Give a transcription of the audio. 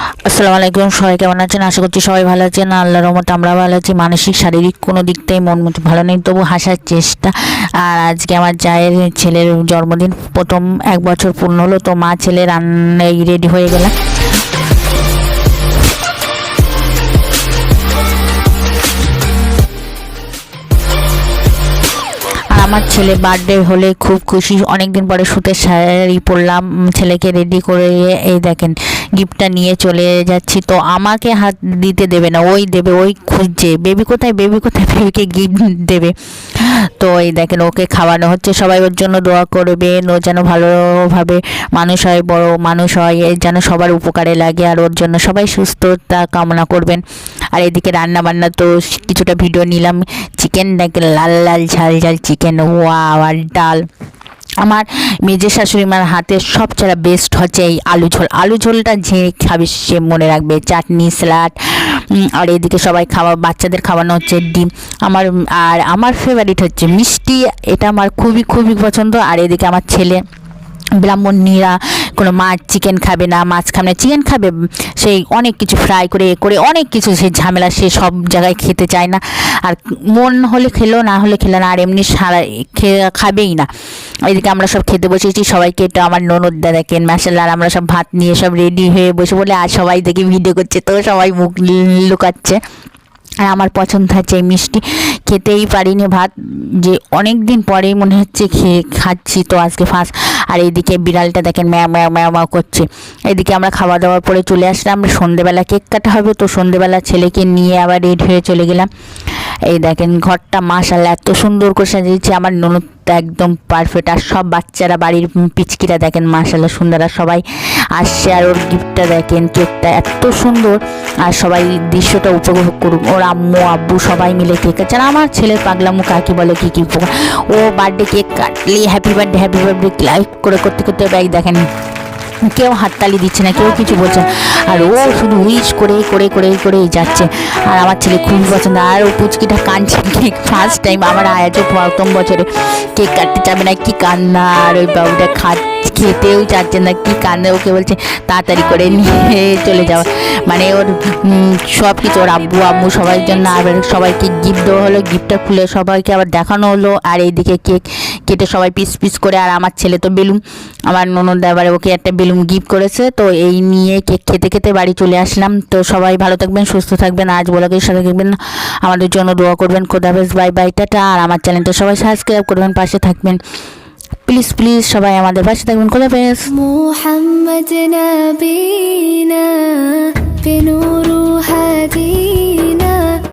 আসসালামু আলাইকুম, সবাই কেমন আছেন? আশা করছি সবাই ভালো আছেন। আল্লাহর রহমতে আমরা ভালো আছি। মানসিক শারীরিক কোনো দিকটাই মন মতো ভালো নেই, তবু হাসার চেষ্টা। আর আজকে আমার জায়ের ছেলের জন্মদিন, প্রথম 1 বছর পূর্ণ হলো, তো মা ছেলে রান্নায় রেডি হয়ে গেলাম। আমার ছেলে বার্থডে হলে খুব খুশি। অনেকদিন পরে সুতের শাড়ি পরলাম, ছেলেকে রেডি করে এই দেখেন গিফটটা নিয়ে চলে যাচ্ছি। তো আমাকে হাত দিতে দেবে না, ওই দেবে, ওই খুঁজছে বেবি কোথায়, বেবি কোথায়, বেবিকে গিফট দেবে। তো এই দেখেন ওকে খাওয়ানো হচ্ছে। সবাই ওর জন্য দোয়া করবেন, ও যেন ভালোভাবে মানুষ হয়, বড় মানুষ হয়, যেন সবার উপকারে লাগে। আর ওর জন্য সবাই সুস্থতা কামনা করবেন। আর এদিকে রান্না বান্না তো কিছুটা ভিডিও নিলাম। চিকেন দেখেন, লাল লাল ঝাল ঝাল চিকেন, ওয়াও। আর ডাল, আমার মেজে শাশুড়ি মার হাতের সবচেয়ে বেস্ট হচ্ছে এই আলু ঝোল। আলু ঝোলটা যে খাবে সে মনে রাখবে। চাটনি, স্যালাড, আর এদিকে সবাই বাচ্চাদের খাওয়ানো হচ্ছে ডিম। আমার ফেভারিট হচ্ছে মিষ্টি, এটা আমার খুবই খুবই পছন্দ। আর এদিকে আমার ছেলে ব্রাহ্মণীরা কোনো মাছ চিকেন খাবে না, মাছ খাবে না, চিকেন খাবে, সেই অনেক কিছু ফ্রাই করে করে অনেক কিছু, সেই ঝামেলা, সে সব জায়গায় খেতে চায় না। আর মন হলে খেলো, না হলে খেলো না, আর এমনি সারা খাবেই না। এদিকে আমরা সব খেতে বসেছি, সবাইকে। এটা আমার ননদদা দেখেন মাশাআল্লাহ। আর আমরা সব ভাত নিয়ে সব রেডি হয়ে বসে বলে, আর সবাই দেখে ভিডিও করছে, তো সবাই মুখ লুকাচ্ছে। আর আমার পছন্দ হচ্ছে এই মিষ্টি, খেতেই পারিনি ভাত, যে অনেক দিন পরেই মনে হচ্ছে খাচ্ছি, তো আজকে ফার্স্ট। আর এইদিকে বিড়ালটা দেখেন ম্যাও ম্যাও ম্যাও ম্যাও করছে। এদিকে আমরা খাওয়া দাওয়ার পরে চলে আসলাম। সন্ধেবেলা কেক কাটা হবে, তো সন্ধেবেলা ছেলেকে নিয়ে আবার রেডি হয়ে চলে গেলাম। এই দেখেন ঘরটা মাশাআল্লাহ এত সুন্দর করে সাজিয়েছে আমার ননদটা, একদম পারফেক্ট। আর সব বাচ্চারা, বাড়ির পিচকিরা দেখেন মাশাআল্লাহ সুন্দর। আর সবাই আসছে, আর ওর গিফটটা দেখেন, কেকটা এত সুন্দর। আর সবাই দৃশ্যটা উপভোগ করুক। ওর আম্মু আব্বু সবাই মিলে কেক কাটছে। আর আমার ছেলের পাগলামু কাকি বলে কি উপকার, ও বার্থডে কেক কাটলি হ্যাপি বার্থডে লাইক করে করতে করতে ব্যাগ দেখেন, কেউ হাততালি দিচ্ছে না, কেউ কিছু বলছে না। আর ও শুধু উইশ করে করে করে করেই যাচ্ছে। আর আমার ছেলে খুবই পছন্দ। আর ও পুচকিটা কাঁদছে, কেক ফার্স্ট টাইম আমার আয়াজও প্রথম বছরে কেক কাটতে যাবে না, কি কান্না। আর ওই বাবুটা খেতেও চাচ্ছে না, কি কান্না। ওকে বলছে তাড়াতাড়ি করে নিয়ে চলে যাওয়া, মানে ওর সব কিছু, ওর আব্বু আম্মু সবার জন্য। আর সবাইকে গিফট দেওয়া হলো, গিফটটা খুলে সবাইকে আবার দেখানো হলো। আর এইদিকে কেক কেটে সবাই পিস পিস করে। আর আমার ছেলে তো বেলুন, আমার ননদ এবারে ওকে একটা বেলুন গিফট করেছে। তো এই নিয়ে কেক খেতে খেতে বাড়ি চলে আসলাম। তো সবাই ভালো থাকবেন, সুস্থ থাকবেন, আজ ব্লগের সাথে থাকবেন, আমাদের জন্য দোয়া করবেন। খোদা হাফেজ, বাই বাই, টাটা। আর আমার চ্যানেলটা সবাই সাবস্ক্রাইব করবেন, পাশে থাকবেন, প্লিজ প্লিজ সবাই আমাদের পাশে থাকবেন। খোদা হাফেজ।